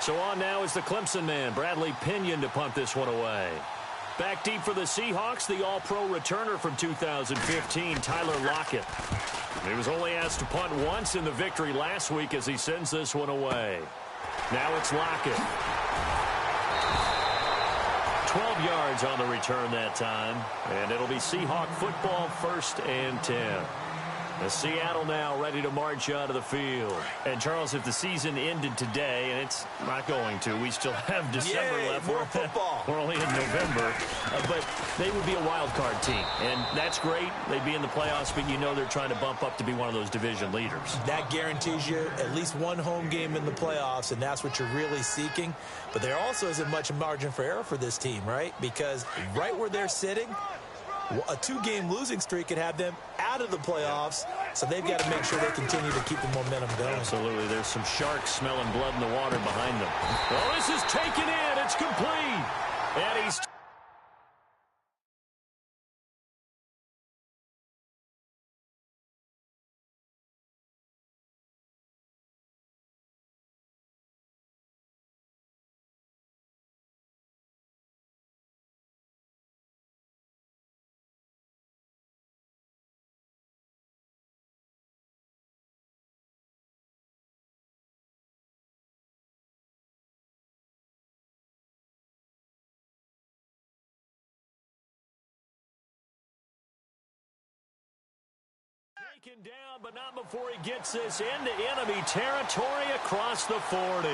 So on now is the Clemson man, Bradley Pinion, to punt this one away. Back deep for the Seahawks, the all-pro returner from 2015, Tyler Lockett. He was only asked to punt once in the victory last week as he sends this one away. Now it's Lockett. 12 yards on the return that time, and it'll be Seahawk football, 1st and 10. The Seattle now ready to march out of the field. And, Charles, if the season ended today, and it's not going to, we still have December left. More football. We're only in November. But they would be a wild card team, and that's great. They'd be in the playoffs, but you know they're trying to bump up to be one of those division leaders. That guarantees you at least one home game in the playoffs, and that's what you're really seeking. But there also isn't much margin for error for this team, right? Because right where they're sitting, a 2-game losing streak could have them out of the playoffs, so they've got to make sure they continue to keep the momentum going. Absolutely. There's some sharks smelling blood in the water behind them. Oh, this is taken in. It's complete. And he's... taken down, but not before he gets this into enemy territory across the 40.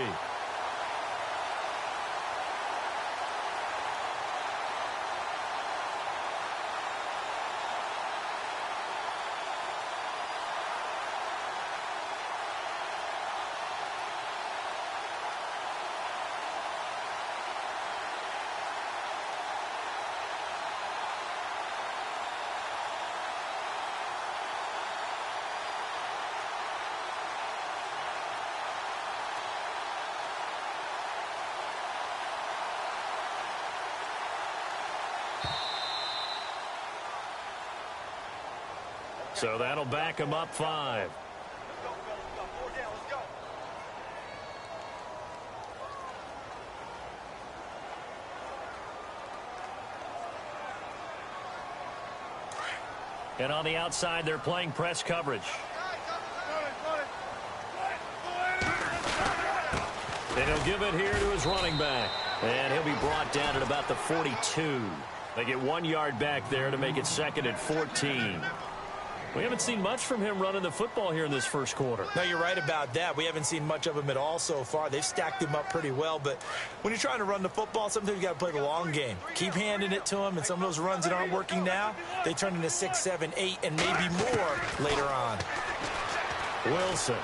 So that'll back him up 5. And on the outside, they're playing press coverage. And he'll give it here to his running back. And he'll be brought down at about the 42. They get 1 yard back there to make it 2nd and 14. We haven't seen much from him running the football here in this first quarter. No, you're right about that. We haven't seen much of him at all so far. They've stacked him up pretty well, but when you're trying to run the football, sometimes you got to play the long game. Keep handing it to him, and some of those runs that aren't working now, they turn into 6, 7, 8, and maybe more later on. Wilson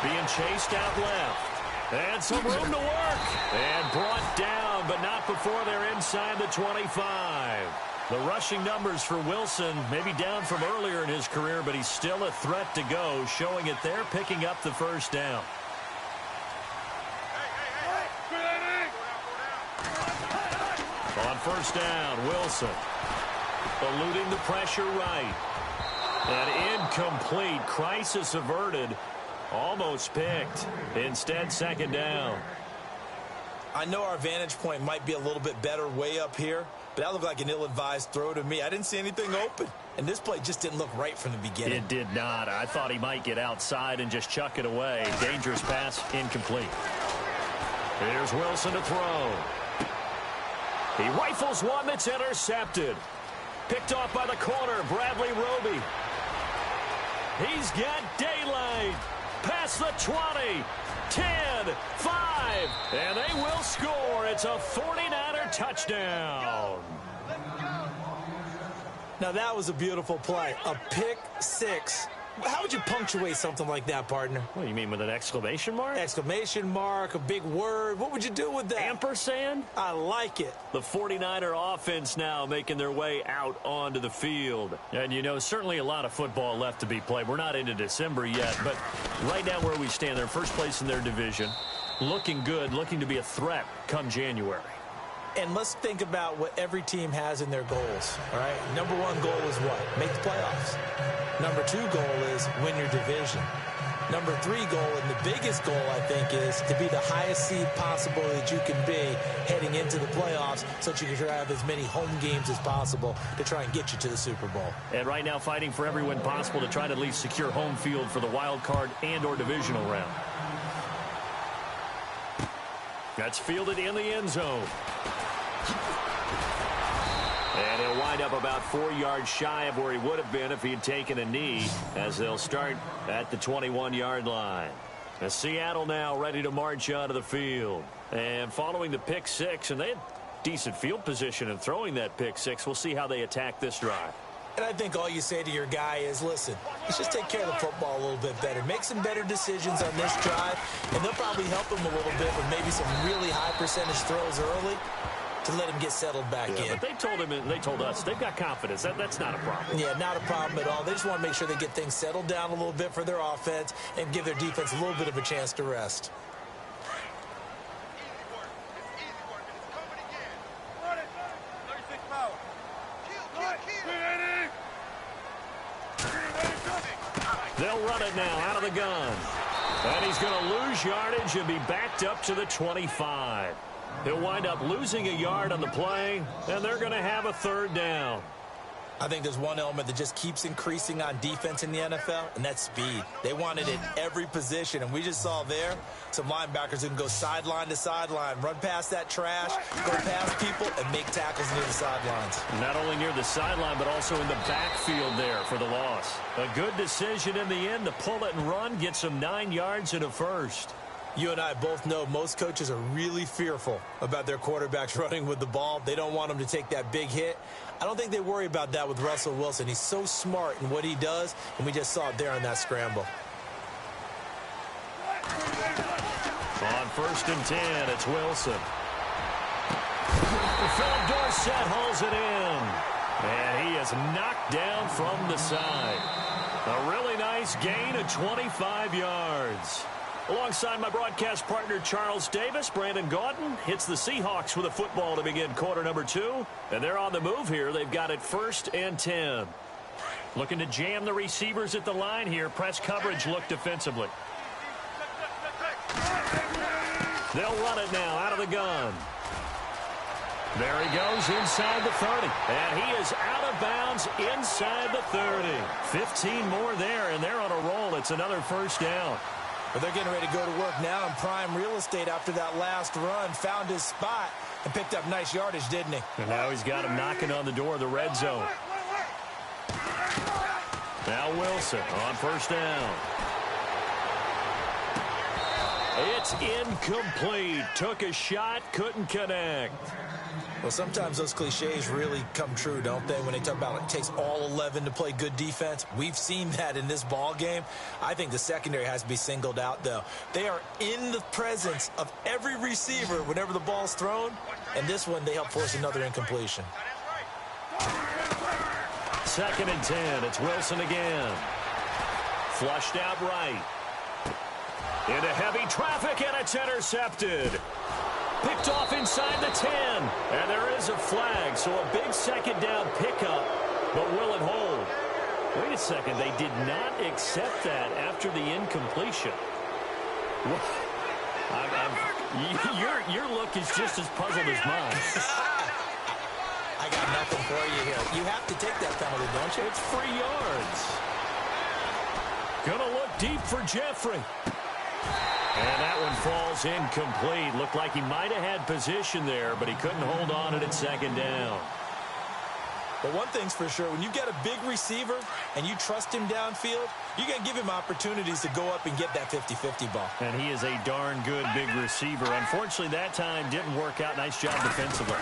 being chased out left. And some room to work. And brought down, but not before they're inside the 25. The rushing numbers for Wilson maybe down from earlier in his career, but he's still a threat to go, showing it there, picking up the first down. On first down, Wilson eluding the pressure right. And incomplete. Crisis averted. Almost picked. Instead, 2nd down. I know our vantage point might be a little bit better way up here, but that looked like an ill-advised throw to me. I didn't see anything open, and this play just didn't look right from the beginning. It did not. I thought he might get outside and just chuck it away. Dangerous pass, incomplete. Here's Wilson to throw. He rifles one that's intercepted. Picked off by the corner, Bradley Roby. He's got daylight. Past the 20. 10, 5, and they will score. It's a 49er touchdown. Now that was a beautiful play. A pick 6. How would you punctuate something like that, partner? What do you mean, with an exclamation mark? Exclamation mark, a big word. What would you do with that? Ampersand? I like it. The 49er offense now making their way out onto the field. And, you know, certainly a lot of football left to be played. We're not into December yet, but right now where we stand, they're first place in their division. Looking good, looking to be a threat come January. And let's think about what every team has in their goals, all right? Number 1 goal is what? Make the playoffs. Number 2 goal is win your division. number 3 goal, and the biggest goal, I think, is to be the highest seed possible that you can be heading into the playoffs so that you can try to have as many home games as possible to try and get you to the Super Bowl. And right now fighting for every win possible to try to at least secure home field for the wild card and or divisional round. That's fielded in the end zone. And he'll wind up about 4 yards shy of where he would have been if he had taken a knee, as they'll start at the 21-yard line. As Seattle now ready to march onto the field. And following the pick 6, and they had decent field position in throwing that pick 6. We'll see how they attack this drive. And I think all you say to your guy is, listen, let's just take care of the football a little bit better. Make some better decisions on this drive, and they'll probably help him a little bit with maybe some really high percentage throws early to let him get settled back in. But they told him, and they told us, they've got confidence. That's not a problem. Yeah, not a problem at all. They just want to make sure they get things settled down a little bit for their offense and give their defense a little bit of a chance to rest. They'll run it now out of the gun. And he's going to lose yardage and be backed up to the 25. He'll wind up losing a yard on the play, and they're going to have a 3rd down. I think there's one element that just keeps increasing on defense in the NFL, and that's speed. They want it in every position, and we just saw there some linebackers who can go sideline to sideline, run past that trash, go past people, and make tackles near the sidelines. Not only near the sideline, but also in the backfield there for the loss. A good decision in the end to pull it and run, get some 9 yards and a 1st. You and I both know most coaches are really fearful about their quarterbacks running with the ball. They don't want them to take that big hit. I don't think they worry about that with Russell Wilson. He's so smart in what he does, and we just saw it there on that scramble. On 1st and 10, it's Wilson. Philip Dorsett hauls it in. And he is knocked down from the side. A really nice gain of 25 yards. Alongside my broadcast partner, Charles Davis, Brandon Gaudin hits the Seahawks with a football to begin quarter number 2. And they're on the move here. They've got it 1st and 10. Looking to jam the receivers at the line here. Press coverage look defensively. They'll run it now out of the gun. There he goes inside the 30. And he is out of bounds inside the 30. 15 more there, and they're on a roll. It's another 1st down. But they're getting ready to go to work now in prime real estate after that last run. Found his spot and picked up nice yardage, didn't he? And now he's got him knocking on the door of the red zone. Now Wilson on 1st down. It's incomplete. Took a shot, couldn't connect. Well, sometimes those cliches really come true, don't they? When they talk about it takes all 11 to play good defense. We've seen that in this ball game. I think the secondary has to be singled out, though. They are in the presence of every receiver whenever the ball's thrown. And this one, they help force another incompletion. 2nd and 10. It's Wilson again. Flushed out right. Into heavy traffic, and it's intercepted. Picked off inside the 10. And there is a flag, so a big 2nd down pickup. But will it hold? Wait a second, they did not accept that after the incompletion. Your look is just as puzzled as mine. I got nothing for you here. You have to take that penalty, don't you? It's 3 yards. Gonna look deep for Jeffrey. And that one falls incomplete. Looked like he might have had position there, but he couldn't hold on it at 2nd down. But one thing's for sure, when you get a big receiver and you trust him downfield, you're going to give him opportunities to go up and get that 50-50 ball. And he is a darn good big receiver. Unfortunately, that time didn't work out. Nice job defensively.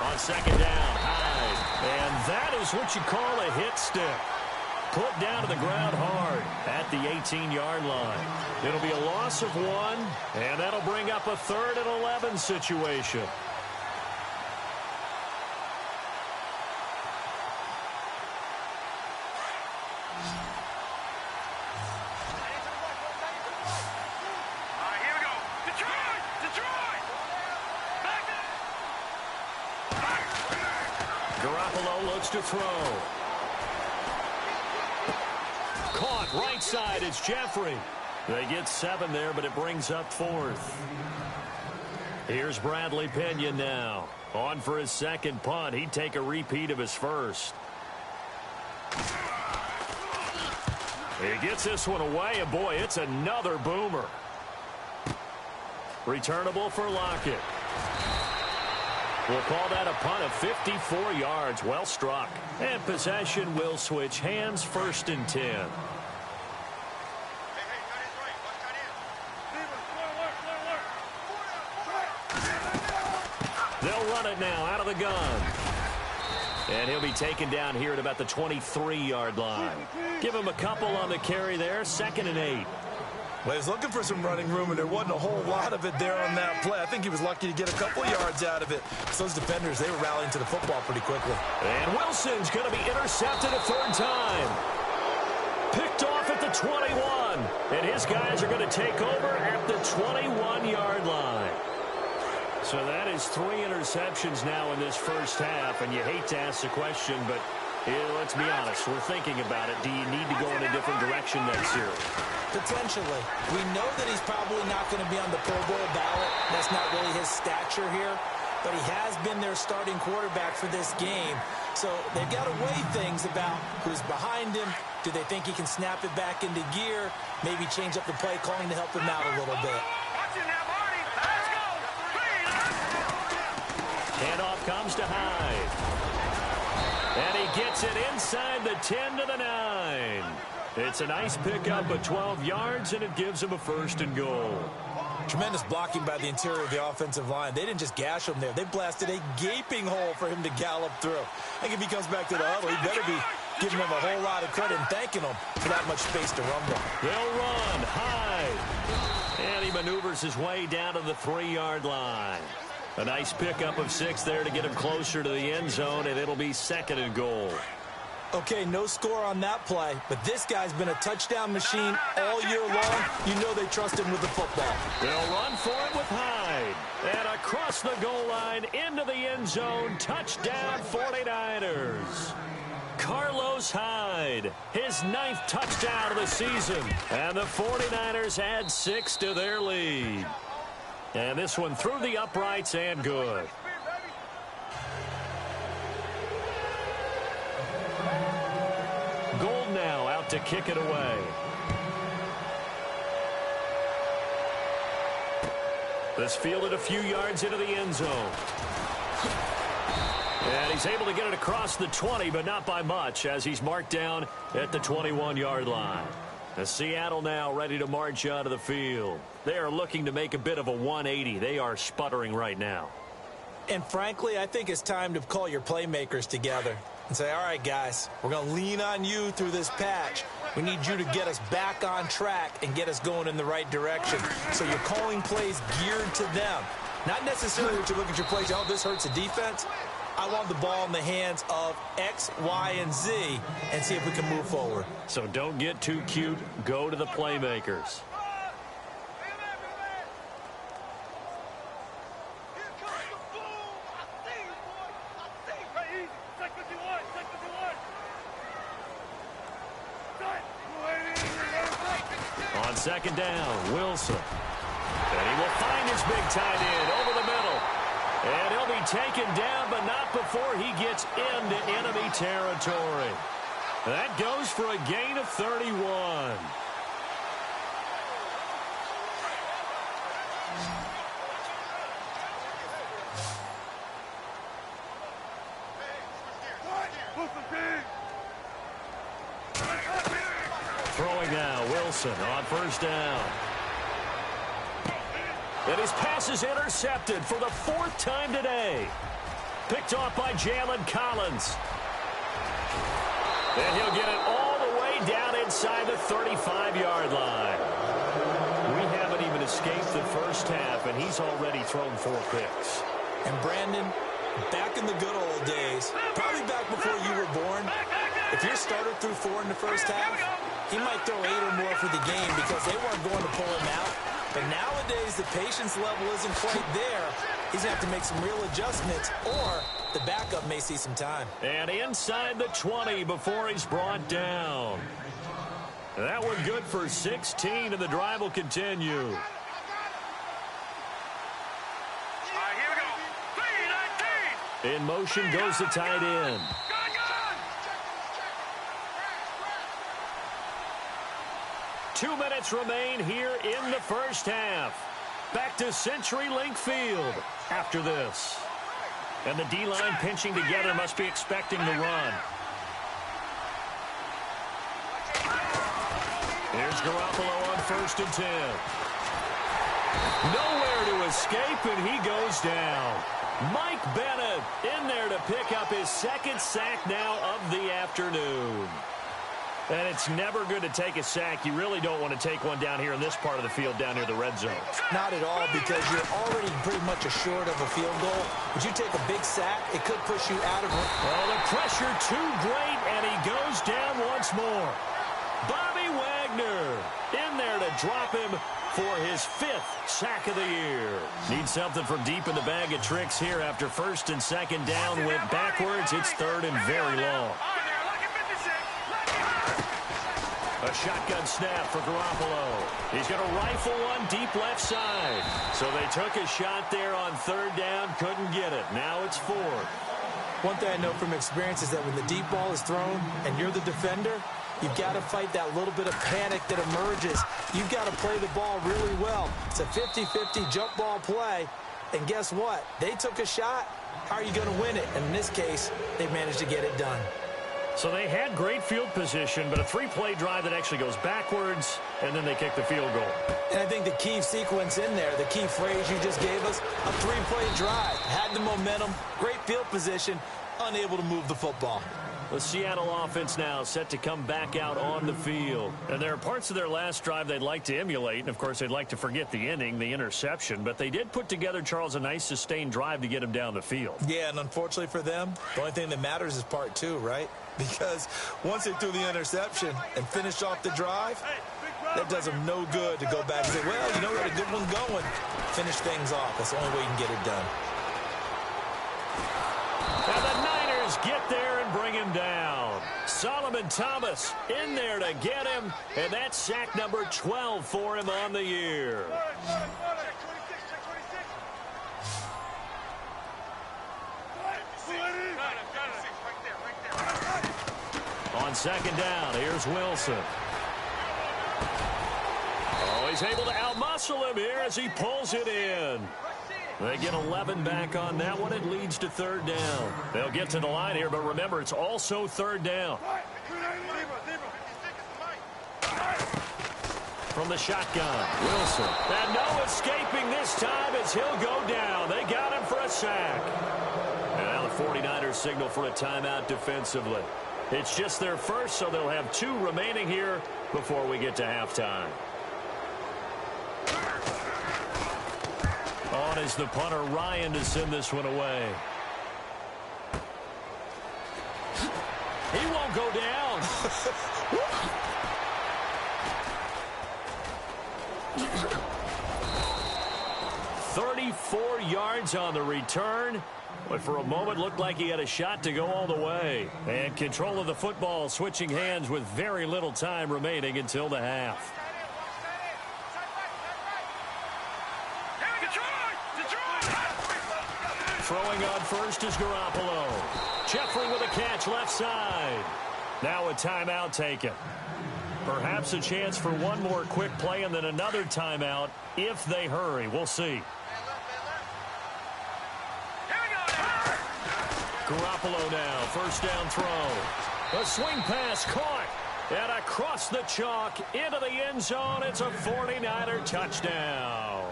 On 2nd down, Hyde. And that is what you call a hit stick. Put down to the ground hard at the 18-yard line. It'll be a loss of 1, and that'll bring up a 3rd and 11 situation. Here we go. Detroit! Detroit! Garoppolo looks to throw. Caught right side, it's Jeffrey. They get 7 there, but it brings up 4th. Here's Bradley Pena now. On for his second punt. He'd take a repeat of his first. He gets this one away, and boy, it's another boomer. Returnable for Lockett. We'll call that a punt of 54 yards. Well struck. And possession will switch hands, 1st and 10. They'll run it now out of the gun. And he'll be taken down here at about the 23-yard line. Give him a couple on the carry there, 2nd and 8. Well, he was looking for some running room, and there wasn't a whole lot of it there on that play. I think he was lucky to get a couple yards out of it. Because those defenders, they were rallying to the football pretty quickly. And Wilson's going to be intercepted a 3rd time. Picked off at the 21. And his guys are going to take over at the 21-yard line. So that is 3 interceptions now in this first half. And you hate to ask the question, but let's be honest. We're thinking about it. Do you need to go in a different direction next year? Potentially. We know that he's probably not going to be on the Pro Bowl ballot. That's not really his stature here. But he has been their starting quarterback for this game. So they've got to weigh things about who's behind him. Do they think he can snap it back into gear? Maybe change up the play calling to help him out a little bit. Handoff comes to Hyde. And he gets it inside the 10 to the 9. It's a nice pickup of 12 yards, and it gives him a 1st and goal. Tremendous blocking by the interior of the offensive line. They didn't just gash him there. They blasted a gaping hole for him to gallop through. I think if he comes back to the huddle, he better be giving him a whole lot of credit and thanking him for that much space to rumble. They'll run. Hyde. And he maneuvers his way down to the 3-yard line. A nice pickup of 6 there to get him closer to the end zone, and it'll be 2nd and goal. Okay, no score on that play, but this guy's been a touchdown machine all year long. You know they trust him with the football. They'll run for it with Hyde. And across the goal line into the end zone. Touchdown 49ers. Carlos Hyde, his 9th touchdown of the season. And the 49ers add 6 to their lead. And this one through the uprights and good. Gold now out to kick it away. This fielded a few yards into the end zone. And he's able to get it across the 20, but not by much, as he's marked down at the 21-yard line. The Seattle now ready to march out of the field. They are looking to make a bit of a 180. They are sputtering right now. And frankly, I think it's time to call your playmakers together and say, all right, guys, we're going to lean on you through this patch. We need you to get us back on track and get us going in the right direction. So you're calling plays geared to them. Not necessarily that you look at your plays, oh, this hurts the defense. I want the ball in the hands of X, Y, and Z and see if we can move forward. So don't get too cute. Go to the playmakers. On 2nd down, Wilson. And he will find his big tight end over the middle. And he'll be taken down, but not before he gets into enemy territory. That goes for a gain of 31. Throwing now, Wilson on 1st down. And his pass is intercepted for the 4th time today. Picked off by Jalen Collins. And he'll get it all the way down inside the 35-yard line. We haven't even escaped the first half, and he's already thrown 4 picks. And Brandon, back in the good old days, probably back before you were born, if your starter threw 4 in the first half, he might throw 8 or more for the game because they weren't going to pull him out. But nowadays, the patience level isn't quite there. He's going to have to make some real adjustments, or the backup may see some time. And inside the 20 before he's brought down. That one good for 16, and the drive will continue. All right, here we go. 3-19. In motion goes the tight end. Gun. 2 minutes remain here in the first half. Back to CenturyLink Field after this. And the D-line pinching together must be expecting the run. Here's Garoppolo on 1st and 10. Nowhere to escape, and he goes down. Mike Bennett in there to pick up his 2nd sack now of the afternoon. And it's never good to take a sack. You really don't want to take one down here in this part of the field, down near the red zone. Not at all, because you're already pretty much assured of a field goal. But you take a big sack, it could push you out of it. Well, the pressure too great, and he goes down once more. Bobby Wagner in there to drop him for his 5th sack of the year. Needs something from deep in the bag of tricks here after 1st and 2nd down went backwards. It's 3rd and very long. A shotgun snap for Garoppolo. He's going to rifle one deep left side. So they took a shot there on 3rd down, couldn't get it. Now it's 4th. One thing I know from experience is that when the deep ball is thrown and you're the defender, you've got to fight that little bit of panic that emerges. You've got to play the ball really well. It's a 50-50 jump ball play. And guess what? They took a shot. How are you going to win it? And in this case, they managed to get it done. So they had great field position, but a 3-play drive that actually goes backwards, and then they kick the field goal. And I think the key sequence in there, the key phrase you just gave us, a 3-play drive. Had the momentum, great field position, unable to move the football. The Seattle offense now set to come back out on the field. And there are parts of their last drive they'd like to emulate. And, of course, they'd like to forget the inning, the interception. But they did put together, Charles, a nice sustained drive to get him down the field. Yeah, and unfortunately for them, the only thing that matters is part 2, right? Because once they threw the interception and finished off the drive, that does them no good to go back and say, well, you know, we had a good one going. Finish things off. That's the only way you can get it done. And the Niners get there and bring him down. Solomon Thomas in there to get him, and that's sack number 12 for him on the year. On 2nd down, here's Wilson. Oh, he's able to outmuscle him here as he pulls it in. They get 11 back on that one. It leads to 3rd down. They'll get to the line here, but remember, it's also 3rd down. From the shotgun, Wilson. And no escaping this time as he'll go down. They got him for a sack. And now the 49ers signal for a timeout defensively. It's just their first, so they'll have 2 remaining here before we get to halftime. On is the punter, Ryan, to send this one away. He won't go down. 34 yards on the return. But for a moment, looked like he had a shot to go all the way. And control of the football switching hands with very little time remaining until the half. Throwing on first is Garoppolo. Jeffrey with a catch left side. Now a timeout taken. Perhaps a chance for one more quick play and then another timeout if they hurry. We'll see. Garoppolo now, 1st down throw. A swing pass caught. And across the chalk into the end zone. It's a 49er touchdown.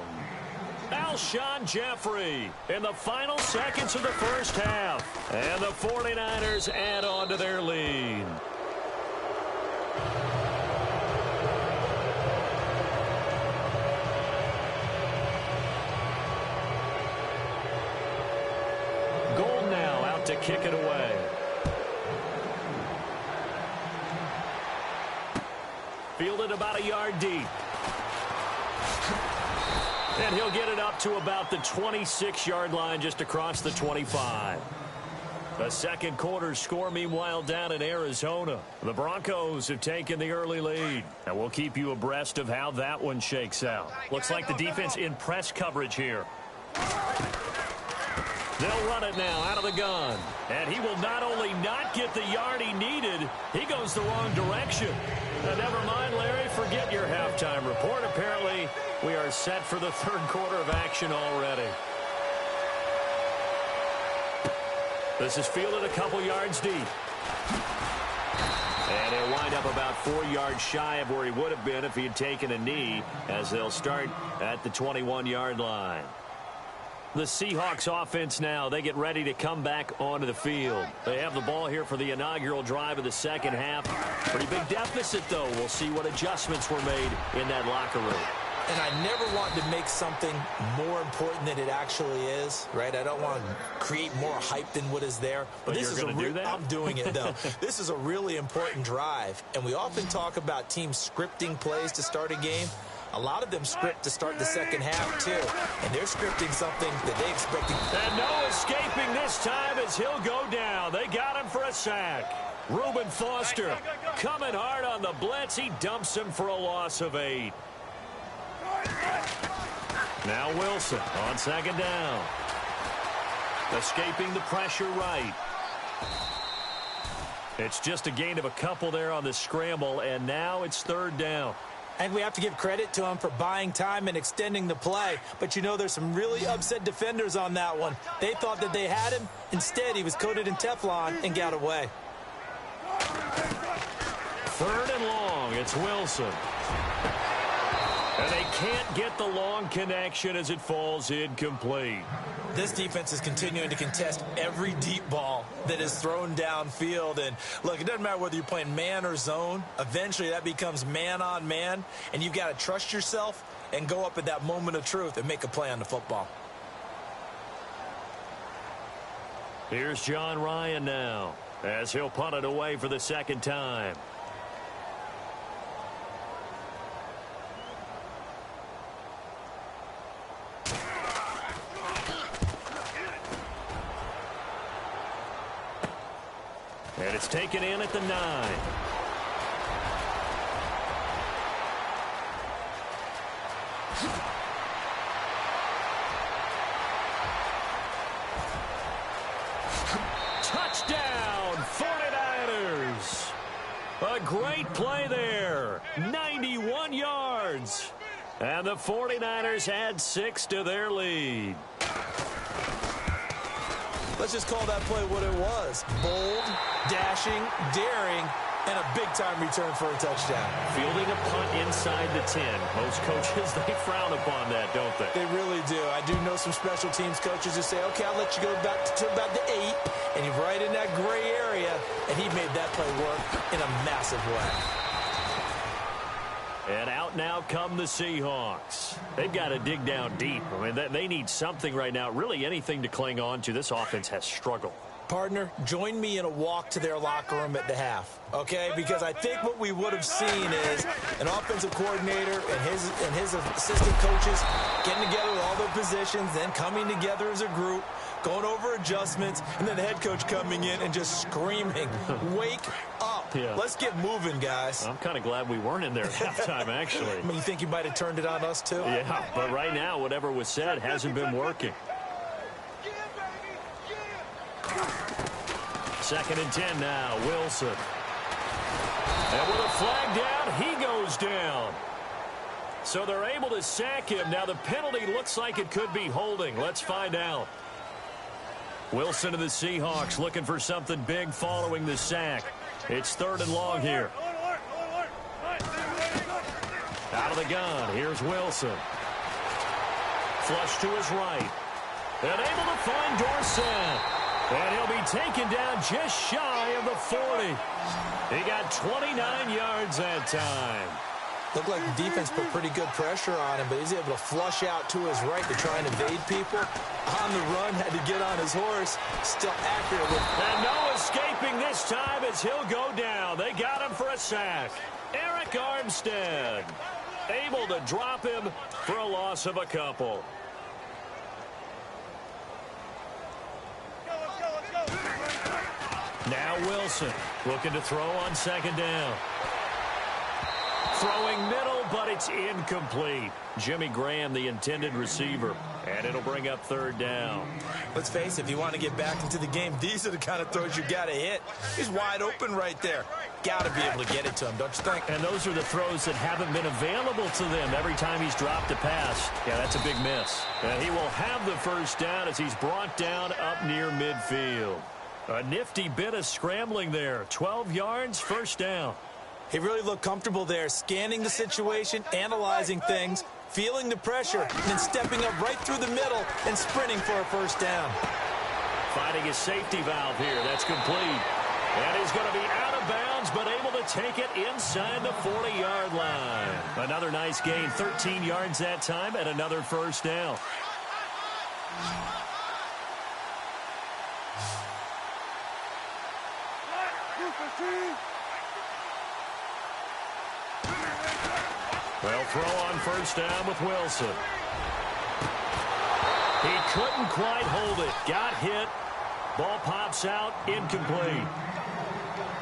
Alshon Jeffrey in the final seconds of the first half. And the 49ers add on to their lead. Goal now out to kick it away. Fielded about a yard deep. And he'll get it up to about the 26-yard line just across the 25. A second quarter score, meanwhile, down in Arizona. The Broncos have taken the early lead. And we'll keep you abreast of how that one shakes out. Looks like the defense in press coverage here. They'll run it now out of the gun. And he will not only not get the yard he needed, he goes the wrong direction. Never mind, Larry, forget your halftime report. Apparently, we are set for the third quarter of action already. This is fielded a couple yards deep. And he'll wind up about 4 yards shy of where he would have been if he had taken a knee, as they'll start at the 21-yard line. The Seahawks offense now, they get ready to come back onto the field. They have the ball here for the inaugural drive of the second half. Pretty big deficit, though. We'll see what adjustments were made in that locker room. And I never want to make something more important than it actually is, right? I don't want to create more hype than what is there. But this you're going to do that? I'm doing it, though. This is a really important drive. And we often talk about teams scripting plays to start a game. A lot of them script to start the second half, too. And they're scripting something that they expect. And no escaping this time as he'll go down. They got him for a sack. Reuben Foster coming hard on the blitz. He dumps him for a loss of 8. Now Wilson on second down. Escaping the pressure right. It's just a gain of a couple there on the scramble, and now it's third down. And we have to give credit to him for buying time and extending the play. But, you know, there's some really upset defenders on that one. They thought that they had him. Instead, he was coated in Teflon and got away. Third and long. It's Wilson. And they can't get the long connection as it falls incomplete. This defense is continuing to contest every deep ball that is thrown downfield. And, look, it doesn't matter whether you're playing man or zone. Eventually, that becomes man-on-man. And you've got to trust yourself and go up at that moment of truth and make a play on the football. Here's John Ryan now as he'll punt it away for the second time. And it's taken in at the 9. Touchdown, 49ers. A great play there. 91 yards. And the 49ers add 6 to their lead. Let's just call that play what it was. Bold, dashing, daring, and a big-time return for a touchdown. Fielding a punt inside the 10. Most coaches, they frown upon that, don't they? They really do. I do know some special teams coaches who say, okay, I'll let you go back to about the 8, and he's right in that gray area, and he made that play work in a massive way. And out now come the Seahawks. They've got to dig down deep. I mean, they need something right now, really anything to cling on to. This offense has struggled. Partner, join me in a walk to their locker room at the half, okay? Because I think what we would have seen is an offensive coordinator and his assistant coaches getting together with all their positions, then coming together as a group, going over adjustments, and then the head coach coming in and just screaming, wake up. Yeah. Let's get moving, guys. I'm kind of glad we weren't in there at halftime, actually. I mean, you think you might have turned it on us, too? Yeah, but right now, whatever was said hasn't been working. Second and 10 now, Wilson. And with a flag down, he goes down. So they're able to sack him. Now the penalty looks like it could be holding. Let's find out. Wilson and the Seahawks looking for something big following the sack. It's third and long here. Out of the gun, here's Wilson. Flush to his right. And able to find Dorsett. And he'll be taken down just shy of the 40. He got 29 yards that time. Looked like the defense put pretty good pressure on him, but he's able to flush out to his right to try and evade people. On the run, had to get on his horse. Still accurate. And no escaping this time as he'll go down. They got him for a sack. Eric Armstead able to drop him for a loss of a couple. Now Wilson looking to throw on second down. Throwing middle, but it's incomplete. Jimmy Graham, the intended receiver. And it'll bring up third down. Let's face it, if you want to get back into the game, these are the kind of throws you got to hit. He's wide open right there. Got to be able to get it to him, don't you think? And those are the throws that haven't been available to them every time he's dropped a pass. Yeah, that's a big miss. And he will have the first down as he's brought down up near midfield. A nifty bit of scrambling there. 12 yards, first down. He really looked comfortable there, scanning the situation, analyzing things, feeling the pressure, and then stepping up right through the middle and sprinting for a first down. Finding his safety valve here. That's complete. And he's going to be out of bounds, but able to take it inside the 40-yard line. Another nice gain, 13 yards that time, and another first down. They'll throw on first down with Wilson. He couldn't quite hold it. Got hit. Ball pops out. Incomplete.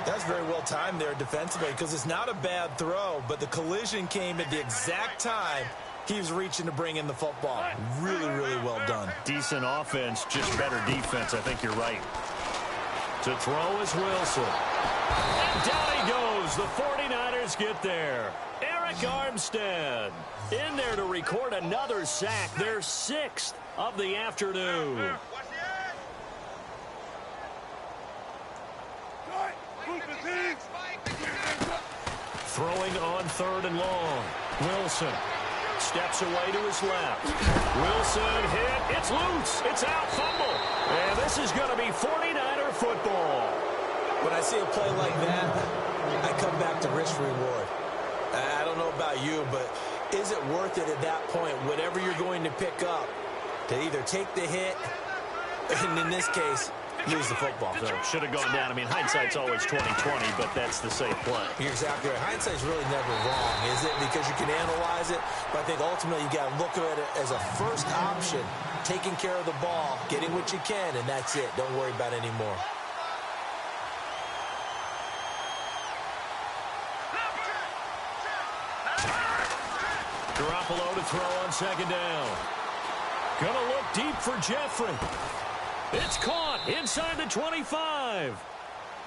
That's very well timed there defensively because it's not a bad throw, but the collision came at the exact time he was reaching to bring in the football. Really, really well done. Decent offense, just better defense. I think you're right. To throw is Wilson. And down he goes. The 49ers get there. Eric Armstead in there to record another sack. Their 6th of the afternoon. Throwing on third and long. Wilson steps away to his left. Wilson hit. It's loose. It's out. Fumble. And this is going to be 49er football. When I see a play like that, I come back to risk-reward. I don't know about you, but is it worth it at that point, whatever you're going to pick up, to either take the hit, and in this case, lose the football? So should have gone down. I mean, hindsight's always 20/20, but that's the safe play. You're exactly right. Hindsight's really never wrong, is it? Because you can analyze it, but I think ultimately you got to look at it as a first option, taking care of the ball, getting what you can, and that's it. Don't worry about it anymore. Garoppolo to throw on second down. Gonna look deep for Jeffrey. It's caught inside the 25.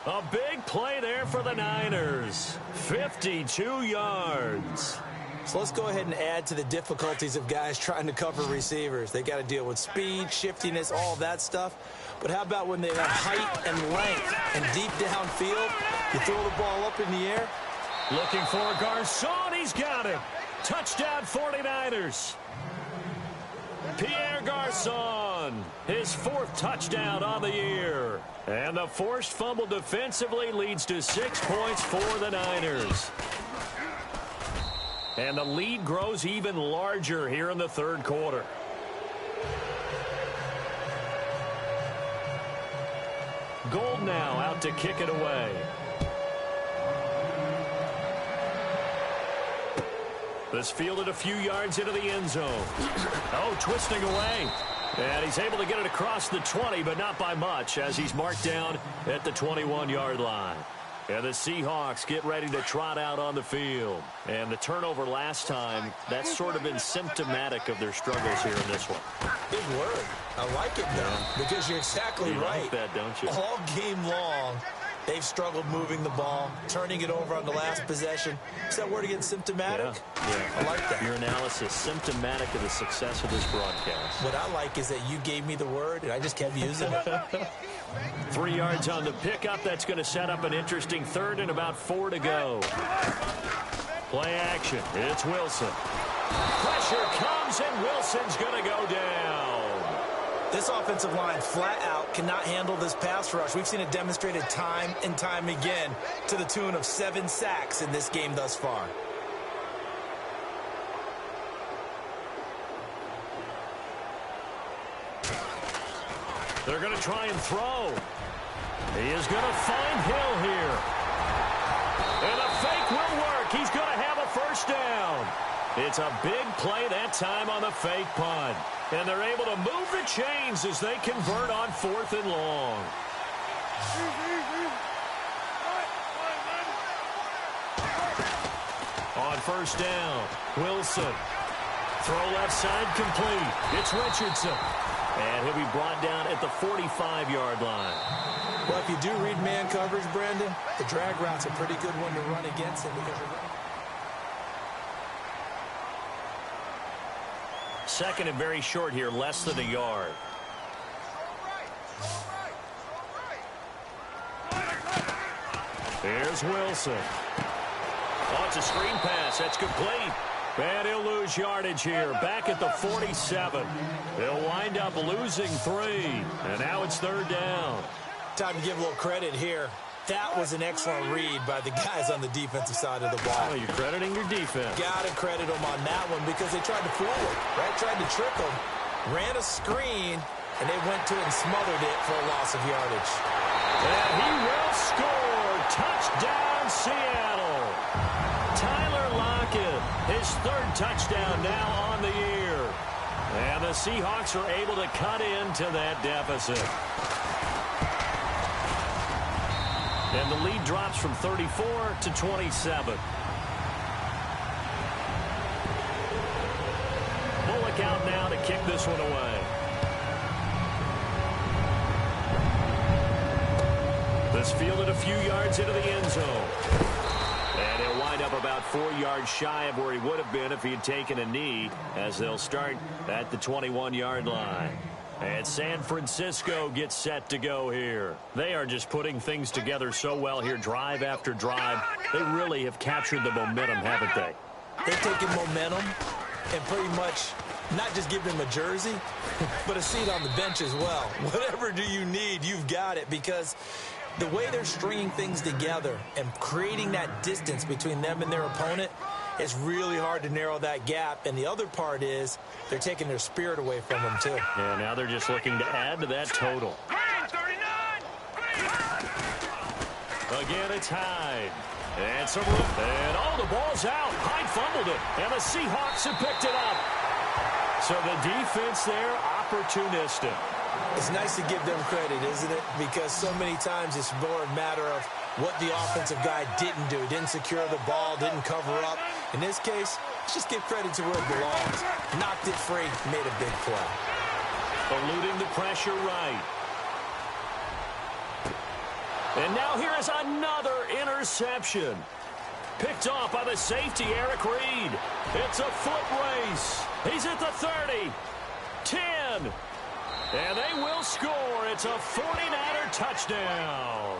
A big play there for the Niners. 52 yards. So let's go ahead and add to the difficulties of guys trying to cover receivers. They got to deal with speed, shiftiness, all that stuff. But how about when they have height and length and deep downfield? You throw the ball up in the air. Looking for Garcon. He's got it. Touchdown 49ers. Pierre Garcon, his 4th touchdown on the year. And the forced fumble defensively leads to 6 points for the Niners. And the lead grows even larger here in the third quarter. Gold now out to kick it away. This fielded a few yards into the end zone. Oh, twisting away. And he's able to get it across the 20, but not by much, as he's marked down at the 21-yard line. And the Seahawks get ready to trot out on the field. And the turnover last time, that's sort of been symptomatic of their struggles here in this one. Big word. I like it, though, because you're exactly right. You like that, don't you? All game long, they've struggled moving the ball, turning it over on the last possession. Is that word again, symptomatic? Yeah. I like that. Your analysis, symptomatic of the success of this broadcast. What I like is that you gave me the word, and I just kept using it. 3 yards on the pickup. That's going to set up an interesting third and about 4 to go. Play action. It's Wilson. Pressure comes, and Wilson's going to go down. This offensive line flat out cannot handle this pass rush. We've seen it demonstrated time and time again to the tune of 7 sacks in this game thus far. They're going to try and throw. He is going to find Hill here. And the fake will work. He's going to have a first down. It's a big play that time on the fake punt. And they're able to move the chains as they convert on 4th and long. On first down, Wilson. Throw left side complete. It's Richardson. And he'll be brought down at the 45-yard line. Well, if you do read man coverage, Brandon, the drag route's a pretty good one to run against him because you're running. Second and very short here, less than a yard. Here's Wilson. Oh, it's a screen pass. That's complete. And he'll lose yardage here. Back at the 47. He'll wind up losing 3. And now it's third down. Time to give a little credit here. That was an excellent read by the guys on the defensive side of the ball. Oh, you're crediting your defense. Got to credit them on that one because they tried to fool him, right? Tried to trick him. Ran a screen, and they went to it and smothered it for a loss of yardage. And he will score. Touchdown, Seattle. Tyler Lockett, his third touchdown now on the year. And the Seahawks are able to cut into that deficit. And the lead drops from 34 to 27. Bullock out now to kick this one away. This fielded a few yards into the end zone. And he'll wind up about 4 yards shy of where he would have been if he had taken a knee, as they'll start at the 21-yard line. And San Francisco gets set to go here. They are just putting things together so well here, drive after drive. They really have captured the momentum, haven't they? They've taken momentum and pretty much not just give them a jersey, but a seat on the bench as well. Whatever do you need, you've got it, because the way they're stringing things together and creating that distance between them and their opponent, it's really hard to narrow that gap. And the other part is they're taking their spirit away from them, too. Yeah, now they're just looking to add to that total. Again, it's Hyde. And some room. And oh, the ball's out. Hyde fumbled it. And the Seahawks have picked it up. So the defense there, opportunistic. It's nice to give them credit, isn't it? Because so many times it's more a matter of what the offensive guy didn't do. Didn't secure the ball, didn't cover up. In this case, let's just give credit to where it belongs. Knocked it free, made a big play. Eluding the pressure right. And now here is another interception. Picked off by the safety, Eric Reed. It's a foot race. He's at the 30. 10. And they will score. It's a 49er touchdown.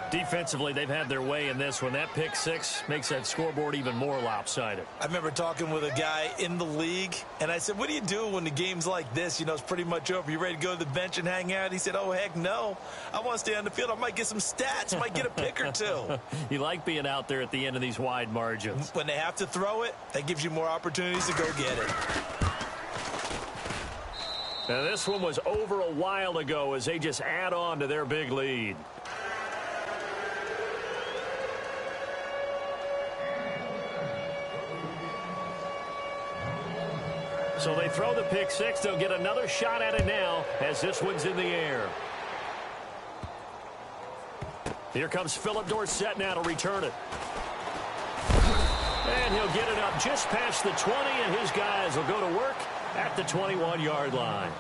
Defensively, they've had their way in this one. That pick six makes that scoreboard even more lopsided. I remember talking with a guy in the league, and I said, what do you do when the game's like this? You know, it's pretty much over. You ready to go to the bench and hang out? He said, oh, heck no. I want to stay on the field. I might get some stats. Might get a pick or two. You like being out there at the end of these wide margins. When they have to throw it, that gives you more opportunities to go get it. Now, this one was over a while ago as they just add on to their big lead. So they throw the pick six. They'll get another shot at it now as this one's in the air. Here comes Philip Dorsett now to return it. And he'll get it up just past the 20, and his guys will go to work at the 21-yard line.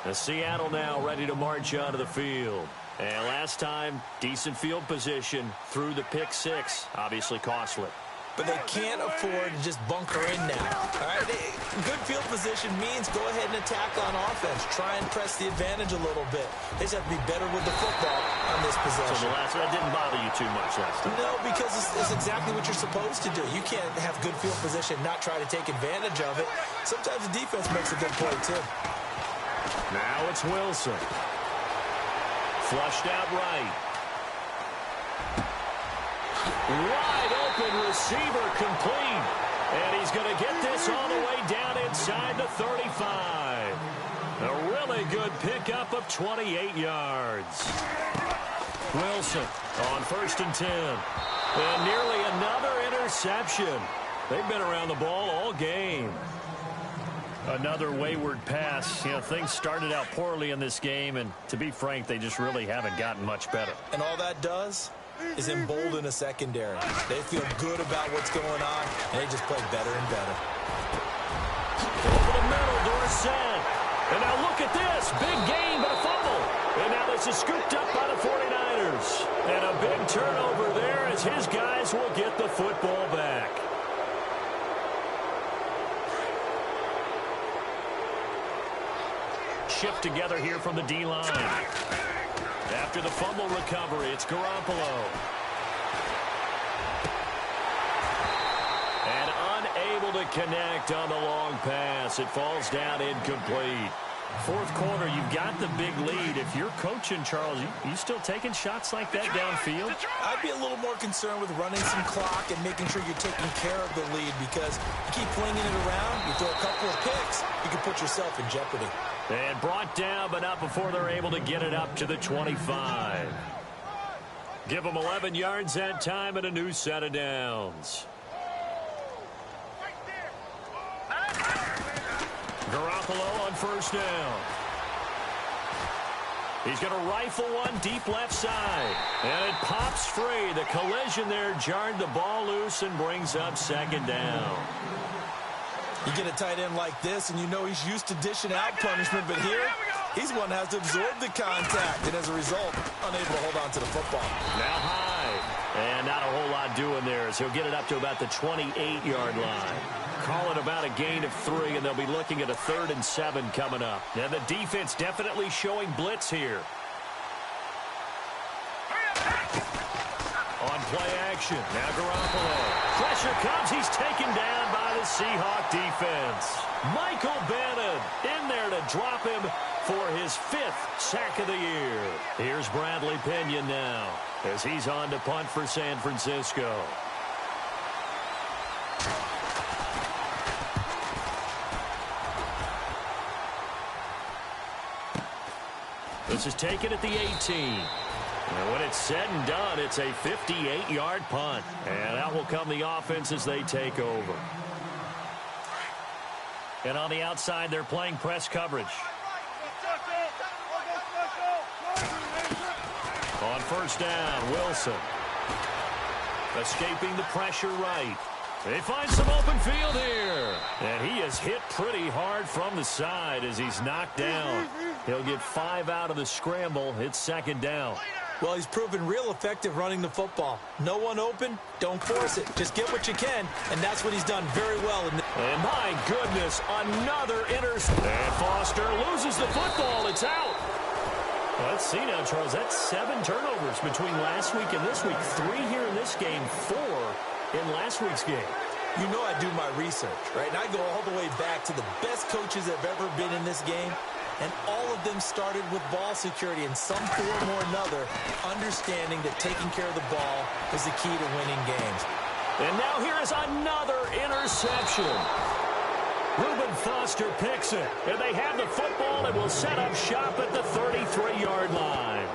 The Seattle now ready to march onto the field. And last time, decent field position through the pick six. Obviously costly. But they can't afford to just bunker in now. All right? Good field position means go ahead and attack on offense. Try and press the advantage a little bit. They just have to be better with the football on this possession. So that didn't bother you too much last time? No, because it's exactly what you're supposed to do. You can't have good field position and not try to take advantage of it. Sometimes the defense makes a good play, too. Now it's Wilson. Flushed out right. Wide open receiver complete. And he's going to get this all the way down inside the 35. A really good pickup of 28 yards. Wilson on 1st and 10. And nearly another interception. They've been around the ball all game. Another wayward pass. You know, things started out poorly in this game, and to be frank, they just really haven't gotten much better. And all that does is embolden a secondary. They feel good about what's going on, and they just play better and better. Over the middle, Dorsett. And now look at this. Big gain, but a fumble. And now this is scooped up by the 49ers. And a big turnover there as his guys will get the football back. Shift together here from the D-line. After the fumble recovery, it's Garoppolo. And unable to connect on the long pass. It falls down incomplete. Fourth quarter, you've got the big lead. If you're coaching, Charles, you still taking shots like that downfield? I'd be a little more concerned with running some clock and making sure you're taking care of the lead, because you keep flinging it around, you throw a couple of picks, you can put yourself in jeopardy. And brought down, but not before they're able to get it up to the 25. Give them 11 yards that time and a new set of downs. Garoppolo on first down. He's going to rifle one deep left side. And it pops free. The collision there jarred the ball loose and brings up second down. You get a tight end like this, and you know he's used to dishing out punishment, but here, he's one that has to absorb the contact, and as a result, unable to hold on to the football. Now high, and not a whole lot doing there as he'll get it up to about the 28-yard line. Call it about a gain of 3, and they'll be looking at a 3rd and 7 coming up. And the defense definitely showing blitz here. On play action, now Garoppolo. Pressure comes, he's taken down by the Seahawk defense. Michael Bannon in there to drop him for his 5th sack of the year. Here's Bradley Pinion now as he's on to punt for San Francisco. This is taken at the 18. And when it's said and done, it's a 58-yard punt. And out will come the offense as they take over. And on the outside, they're playing press coverage. On first down, Wilson. Escaping the pressure right. They find some open field here. And he is hit pretty hard from the side as he's knocked down. He'll get 5 out of the scramble. It's second down. Well, he's proven real effective running the football. No one open, don't force it. Just get what you can, and that's what he's done very well. And my goodness, another interception. And Foster loses the football. It's out. Let's see now, Charles. That's 7 turnovers between last week and this week. 3 here in this game, 4 in last week's game. You know I do my research, right? And I go all the way back to the best coaches that have ever been in this game. And all of them started with ball security in some form or another, understanding that taking care of the ball is the key to winning games. And now here is another interception. Reuben Foster picks it. And they have the football and will set up shop at the 33-yard line.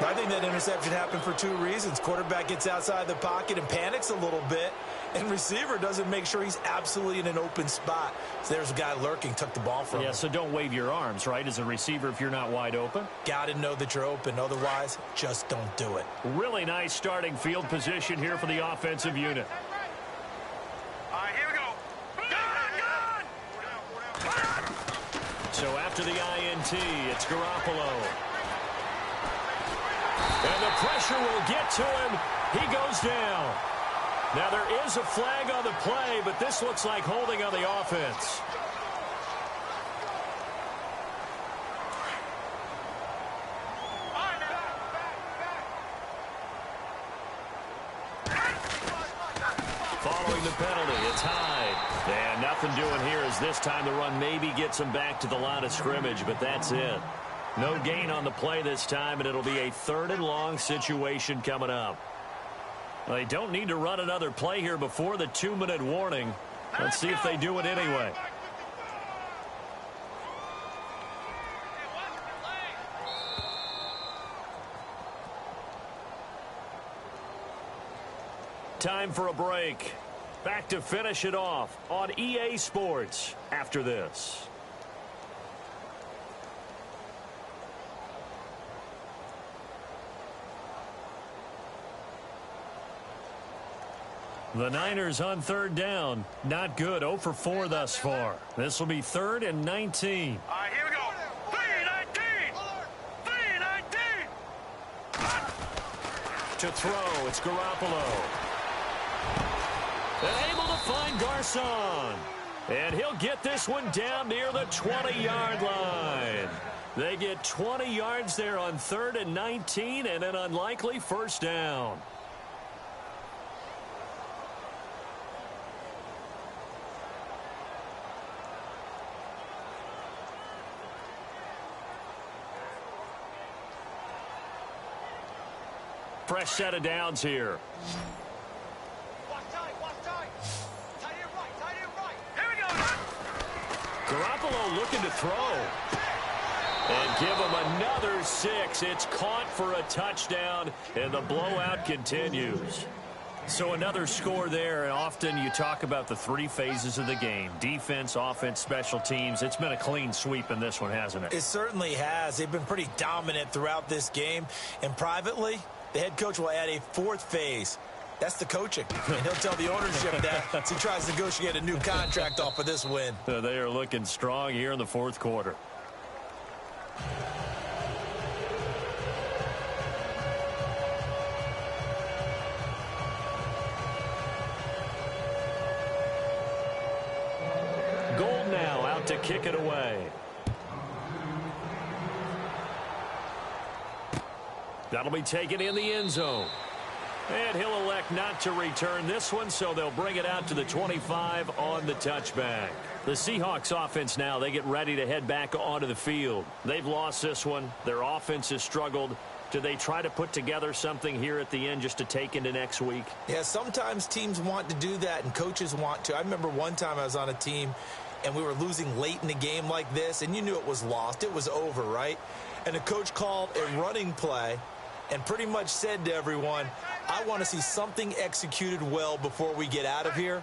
I think that interception happened for 2 reasons. Quarterback gets outside the pocket and panics a little bit, and receiver doesn't make sure he's absolutely in an open spot. So there's a guy lurking, took the ball from him. Yeah, so don't wave your arms, right, as a receiver if you're not wide open. Got to know that you're open. Otherwise, just don't do it. Really nice starting field position here for the offensive unit. All right, here we go. So after the INT, it's Garoppolo. And the pressure will get to him. He goes down. Now there is a flag on the play, but this looks like holding on the offense. Following the penalty, it's Hyde. And nothing doing here as this time the run maybe gets him back to the line of scrimmage, but that's it. No gain on the play this time, and it'll be a 3rd and long situation coming up. Well, they don't need to run another play here before the 2-minute warning. Let's see if they do it anyway. Time for a break. Back to finish it off on EA Sports after this. The Niners on third down. Not good. 0 for 4 thus far. This will be 3rd and 19. All right, here we go. 3-19. 3-19. To throw, it's Garoppolo. And able to find Garcon. And he'll get this one down near the 20-yard line. They get 20 yards there on 3rd and 19 and an unlikely first down. Fresh set of downs here. Watch tight. Tight end right. Here we go. Garoppolo looking to throw. And give him another 6. It's caught for a touchdown, and the blowout continues. So another score there, and often you talk about the 3 phases of the game. Defense, offense, special teams. It's been a clean sweep in this one, hasn't it? It certainly has. They've been pretty dominant throughout this game. And privately, the head coach will add a 4th phase. That's the coaching. And he'll tell the ownership that as he tries to negotiate a new contract off of this win. They are looking strong here in the 4th quarter. Gold now out to kick it away. That'll be taken in the end zone. And he'll elect not to return this one, so they'll bring it out to the 25 on the touchback. The Seahawks offense now, they get ready to head back onto the field. They've lost this one. Their offense has struggled. Do they try to put together something here at the end just to take into next week? Yeah, sometimes teams want to do that and coaches want to. I remember one time I was on a team and we were losing late in the game like this, and you knew it was lost. It was over, right? And the coach called a running play and pretty much said to everyone, I want to see something executed well before we get out of here.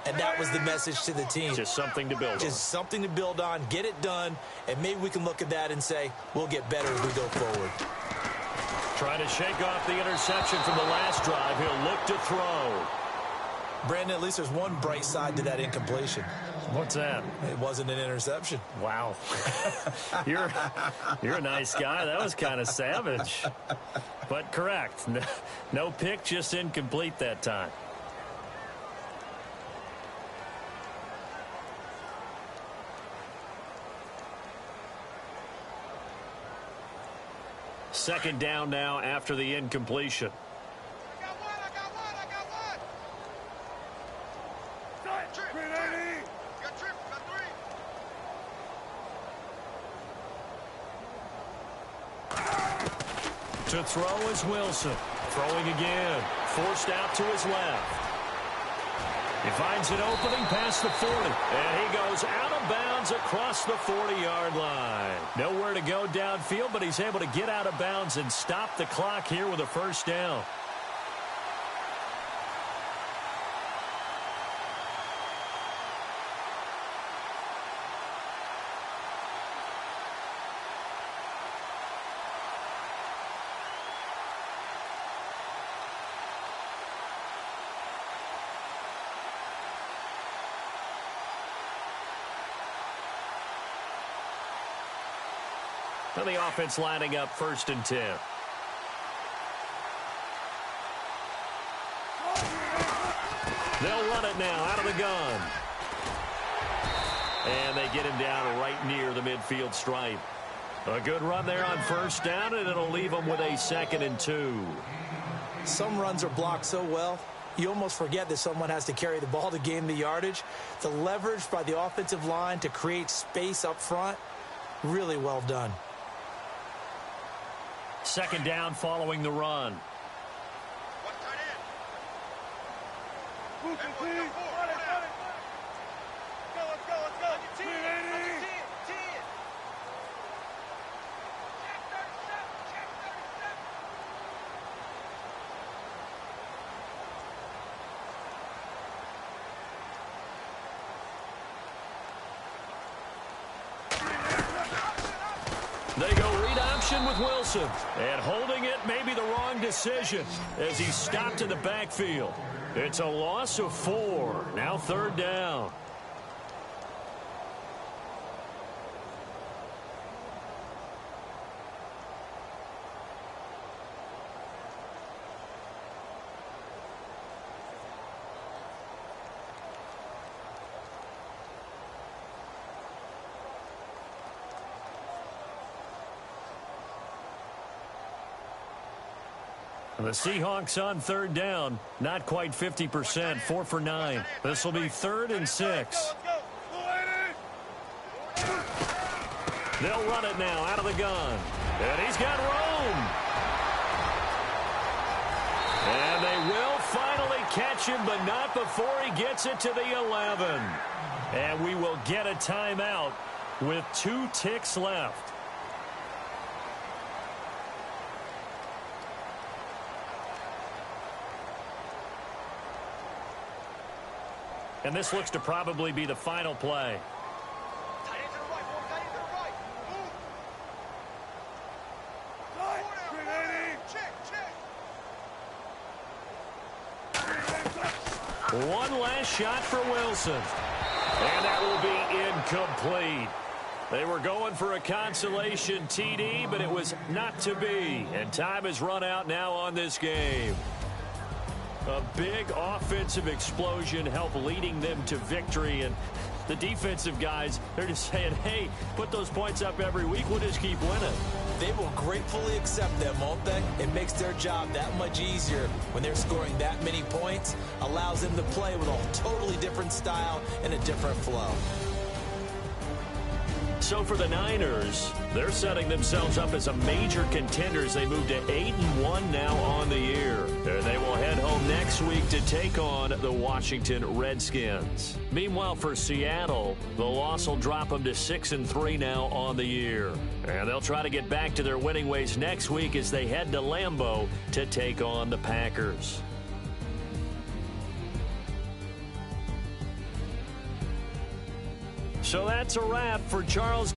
And that was the message to the team. Just something to build on. Just something to build on, get it done, and maybe we can look at that and say, we'll get better as we go forward. Trying to shake off the interception from the last drive. He'll look to throw. Brandon, at least there's one bright side to that incompletion. What's that? It wasn't an interception. Wow. You're a nice guy. That was kind of savage. But correct. No pick, just incomplete that time. Second down now after the incompletion. I got one. Trip. Got trip. Got 3. To throw is Wilson. Throwing again. Forced out to his left. He finds an opening past the 40. And he goes out of bounds across the 40-yard line. Nowhere to go downfield, but he's able to get out of bounds and stop the clock here with a first down. And the offense lining up 1st and 10. They'll run it now out of the gun. And they get him down right near the midfield stripe. A good run there on first down, and it'll leave them with a 2nd and 2. Some runs are blocked so well, you almost forget that someone has to carry the ball to gain the yardage. The leverage by the offensive line to create space up front, really well done. 2nd down following the run. One tight end. Let's go. motion with Wilson. And holding it may be the wrong decision as he's stopped in the backfield. It's a loss of 4. Now 3rd down. The Seahawks on 3rd down. Not quite 50%. 4 for 9. This will be 3rd and 6. They'll run it now out of the gun. And he's got room. And they will finally catch him, but not before he gets it to the 11. And we will get a timeout with 2 ticks left. And this looks to probably be the final play. Tight end to the right, boy. Tight end to the right. Move. Check. One last shot for Wilson. And that will be incomplete. They were going for a consolation TD, but it was not to be. And time has run out now on this game. A big offensive explosion helped leading them to victory. And the defensive guys, they're just saying, hey, put those points up every week. We'll just keep winning. They will gratefully accept them, won't they? It makes their job that much easier when they're scoring that many points. Allows them to play with a totally different style and a different flow. So for the Niners, they're setting themselves up as a major contender as they move to 8-1 now on the year. And they will head home next week to take on the Washington Redskins. Meanwhile, for Seattle, the loss will drop them to 6-3 now on the year. And they'll try to get back to their winning ways next week as they head to Lambeau to take on the Packers. So that's a wrap for Charles.